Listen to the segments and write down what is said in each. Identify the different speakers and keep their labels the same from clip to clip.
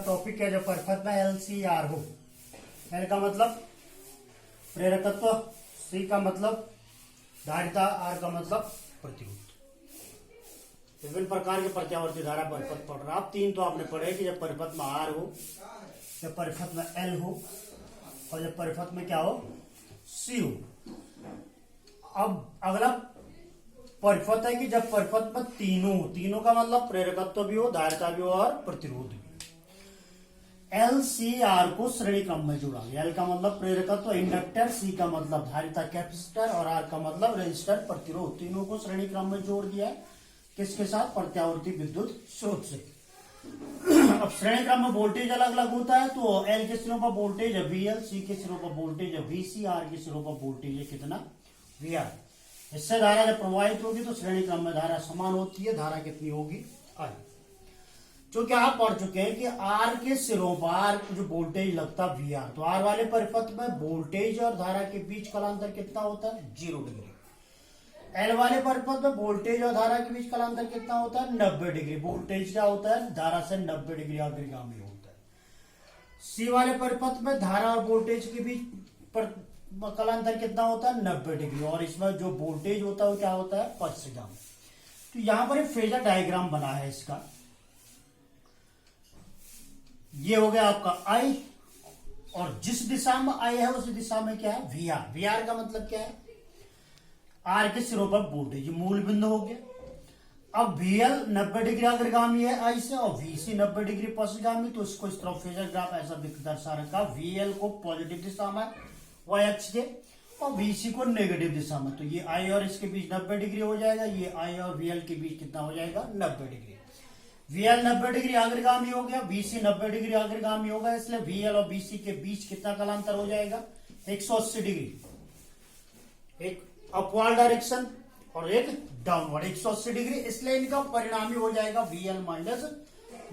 Speaker 1: Topic है जो परिपथ में एल सी आर हो। एल का मतलब प्रेरकत्व, सी का मतलब धारिता, आर का मतलब प्रतिरोध। विभिन्न प्रकार के प्रत्यावर्ती धारा परिपथ पढ़ रहा। आप तीन तो आपने पढ़े कि जब परिपथ में आर हो, जब परिपथ में एल हो और जब परिपथ में क्या हो, सी हो। अब अगला परिपथ है कि जब परिपथ में तीनों का मतलब प्रेरकत्व भी हो, धारिता भी हो और प्रतिरोध भी। एल सी आर को श्रेणी क्रम में जोड़ा गया। एल का मतलब प्रेरकत्व इंडक्टर, सी का मतलब धारिता कैपेसिटर और आर का मतलब रेजिस्टर प्रतिरोध। तीनों को श्रेणी क्रम में जोड़ दिया है। किसके साथ? प्रत्यावर्ती विद्युत स्रोत से। अब श्रेणी क्रम में वोल्टेज अलग अलग होता है, तो एल के सिरों पर वोल्टेज है VL, सी के सिरों पर वोल्टेज है VC, आर के सिरों पर वोल्टेज है कितना? VR। इससे धारा जब प्रवाहित होगी तो श्रेणी क्रम में धारा समान होती है। धारा कितनी होगी? I। जो कि आप पढ़ चुके हैं कि आर के सिरों पर जो वोल्टेज लगता VR, तो आर वाले परिपथ में वोल्टेज और धारा के बीच कालांतर कितना होता है? 0 डिग्री। एल वाले परिपथ में वोल्टेज और धारा के बीच कालांतर कितना होता है? 90 डिग्री। वोल्टेज क्या होता है? धारा से 90 डिग्री अग्रगामी होता है। सी वाले परिपथ में धारा और वोल्टेज के बीच कालांतर कितना होता है? 90 डिग्री। और इसमें जो वोल्टेज होता है वो क्या होता है? पश्चिमगामी। तो यहां पर एक फेजर डायग्राम बना है इसका। ये हो गया आपका I, और जिस दिशा में I है उस दिशा में क्या है? VR। VR का मतलब क्या है? आर के सिरों पर वोल्टेज मूल बिंदु हो गया। अब VL 90 डिग्री अग्रगामी है I से और VC 90 डिग्री पश्चिमगामी, तो इसको इस तरह फेजर ग्राफ ऐसा दर्शा रखा। VL को पॉजिटिव दिशा में y अक्ष के और VC को नेगेटिव दिशा में, तो ये I और इसके बीच 90 डिग्री हो जाएगा। ये I और VL के बीच कितना हो जाएगा? 90 डिग्री। VL 90 डिग्री अग्रगामी हो गया, VC 90 डिग्री अग्रगामी होगा, इसलिए VL और VC के बीच कितना कालांतर हो जाएगा? 180 डिग्री। एक अपवर्ड डायरेक्शन और एक डाउनवर्ड 180 डिग्री, इसलिए इनका परिणामी हो जाएगा VL minus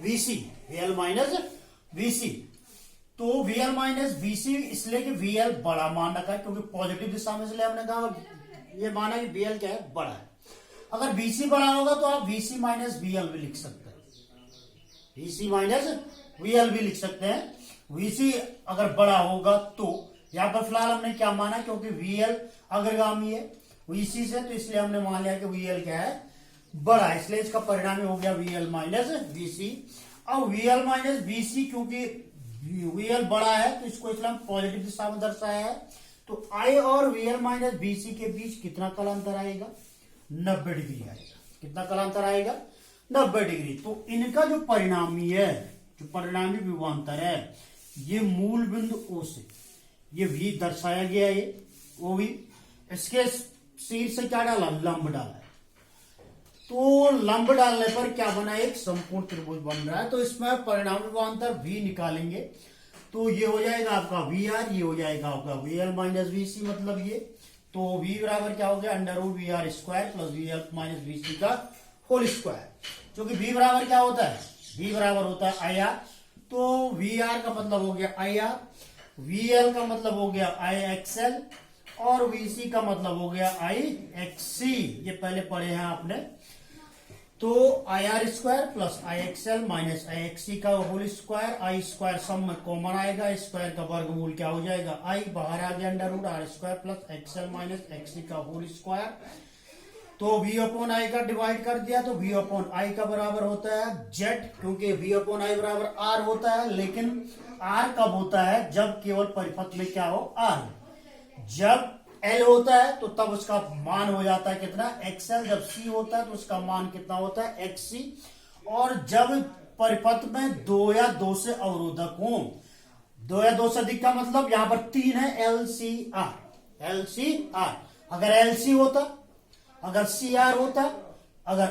Speaker 1: VC। VL minus VC, तो VL माइनस VC इसलिए कि VL बड़ा मान रखा है क्योंकि पॉजिटिव दिशा में, इसलिए हमने कहा ये माना कि VL क्या है? बड़ा है। अगर VC बड़ा होगा तो आप VC माइनस VL भी लिख सकते हैं। VC माइनस VL भी लिख सकते हैं। VC अगर बड़ा होगा तो यहां पर फिलहाल हमने क्या माना, क्योंकि VL अग्रगामी है VC से, तो इसलिए हमने मान लिया कि VL क्या है? बड़ा है, इसलिए इसका परिणाम हो गया VL माइनस VC। अब VL माइनस VC, क्योंकि VL बड़ा है तो इसको इसलिए पॉजिटिव दिशा में दर्शाया है, तो I और VL माइनस VC के बीच कितना कालांतर आएगा? 90 डिग्री आएगा। कितना कालांतर आएगा? 90 डिग्री। तो इनका जो परिणामी है, जो परिणामी विभवांतर है, ये मूल बिंदु O से ये V दर्शाया गया है, वो भी इसके शीर्ष से क्या डाला? लंब डाला है। तो लंब डालने पर क्या बना? एक संपूर्ण त्रिभुज बन रहा है। तो इसमें परिणामी विभवांतर V निकालेंगे तो ये हो जाएगा आपका VR, ये हो जाएगा आपका VL माइनस VC, मतलब ये, तो V बराबर क्या हो गया? √VR square plus VL minus VC का होल स्क्वायर। क्योंकि V बराबर क्या होता है? V बराबर होता है IR, तो VR का मतलब हो गया IR, VL का मतलब हो गया IXL और VC का मतलब हो गया IXC। ये पहले पढ़े हैं आपने। तो IR square plus IXL minus IXC का होल स्क्वायर, I स्क्वायर सब में कॉमन आएगा, स्क्वायर का वर्गमूल क्या हो जाएगा? I बाहर आ गया, √R square plus XL minus XC का होल स्क्वायर। तो V अपॉन I का डिवाइड कर दिया, तो V अपॉन I का बराबर होता है Z, क्योंकि V अपॉन I बराबर R होता है। लेकिन R कब होता है? जब केवल परिपथ में क्या हो? R। जब L होता है तो तब उसका मान हो जाता है कितना? XL। जब C होता है तो उसका मान कितना होता है? XC। और जब परिपथ में 2 या 2 से अवरोधक हो, 2 या 2 से अधिक का मतलब यहां पर 3 है, LCR। LCR अगर LC होता, अगर CR होता, अगर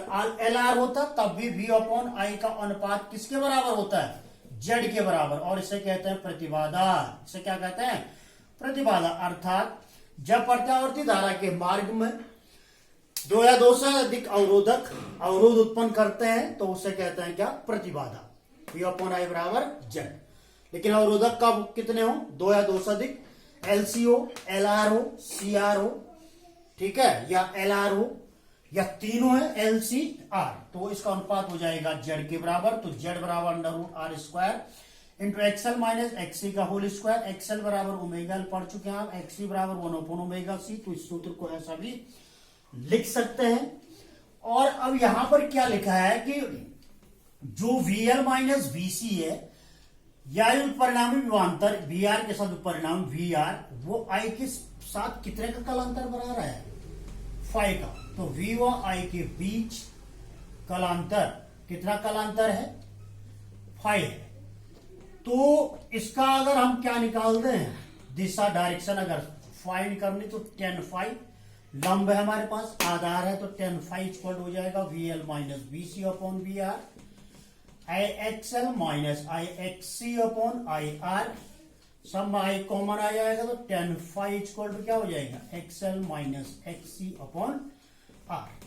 Speaker 1: LR होता, तब भी V अपॉन I का अनुपात किसके बराबर होता है? Z के बराबर। और इसे कहते हैं प्रतिबाधा। इसे क्या कहते हैं? प्रतिबाधा। अर्थात जब प्रत्यावर्ती धारा के मार्ग में 2 या 2 से अधिक अवरोध उत्पन्न करते हैं तो उसे कहते हैं क्या? प्रतिबाधा। V अपॉन I बराबर Z। लेकिन अवरोधक कब कितने हो? 2 या 2 से अधिक, LC हो, LR हो, CR हो, ठीक है, या LR हो, या तीनों है एल सी आर, तो इसका अनुपात हो जाएगा जेड के बराबर। तो जेड बराबर under root R square into XL minus XC का होल स्क्वायर। एक्सएल बराबर ओमेगा एल पढ़ चुके हैं आप, एक्सी बराबर 1/, ओमेगा सी। तो इस सूत्र को ऐसा भी लिख सकते हैं। और अब यहां पर क्या लिखा है कि जो वीएल माइनस वीसी है, या परिणामी विभवांतर वी आर के साथ परिणाम वी आर, वो आई के साथ कितने का कलांतर बना रहा है, फाइव का। तो वी व आई के बीच कलांतर कितना कलांतर है, 5 है। तो इसका अगर हम क्या निकाल दें, दिशा डायरेक्शन अगर फाइंड करनी, तो 10φ लंब है हमारे पास, आधार है, तो 10φ इक्वल हो जाएगा V L minus V C upon V R, I XL minus I XC upon I R, सब में आई कॉमन आ जाएगा, तो 10φ इक्वल टू क्या हो जाएगा, XL minus XC upon R.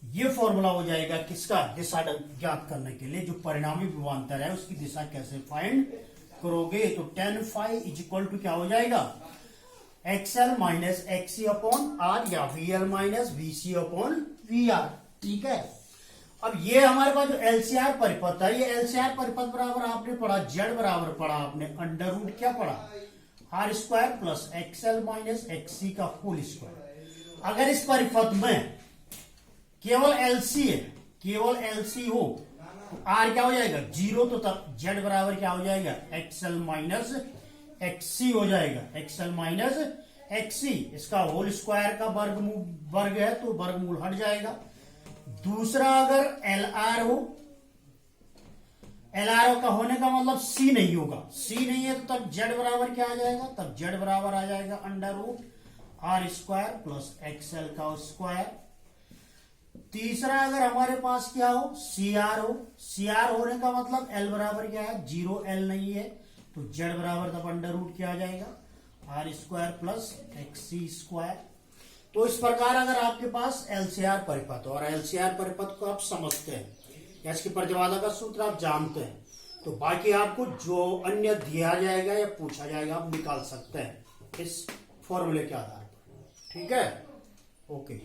Speaker 1: ये फॉर्मूला हो जाएगा किसका, दिशा ज्ञात करने के लिए, जो परिणामी विभवांतर है उसकी दिशा कैसे फाइंड करोगे। तो 10φ इक्वल टू क्या हो जाएगा, XL minus XC upon R, या V L minus V C upon V R. ठीक है। अब ये हमारे पास जो एलसीआर परिपथ है, ये एलसीआर परिपथ बराबर आपने पढ़ा, जेड बराबर पढ़ा आपने अंडर रूट क्या पढ़ा, R square plus XL minus XC का होल स्क्वायर। अगर इस परिपथ में केवल एलसी है, केवल एलसी हो, तो आर क्या हो जाएगा 0, तो तब जेड बराबर क्या हो जाएगा, एक्सएल माइनस एक्सी हो जाएगा, एक्सएल माइनस एक्सी। इसका होल स्क्वायर का वर्ग है, तो वर्गमूल हट जाएगा। दूसरा अगर एल आर हो, एल आर का होने का मतलब सी नहीं होगा, सी नहीं है तो तब जेड बराबर क्या आ जाएगा, तब जेड बराबर आ जाएगा under root R square plus XL का स्क्वायर। तीसरा अगर हमारे पास क्या हो, सी आर हो, सी आर होने का मतलब एल बराबर क्या है 0, एल नहीं है, तो जेड बराबर तब अंडर रूट क्या आ जाएगा, R square plus XC square. तो इस प्रकार अगर आपके पास एलसीआर परिपथ, और एलसीआर परिपथ को आप समझते हैं, या इसकी प्रतिबाधा का सूत्र आप जानते हैं, तो बाकी आपको जो अन्य दिया जाएगा या पूछा जाएगा आप निकाल सकते हैं इस फॉर्मूले के आधार पर। ठीक है, ओके।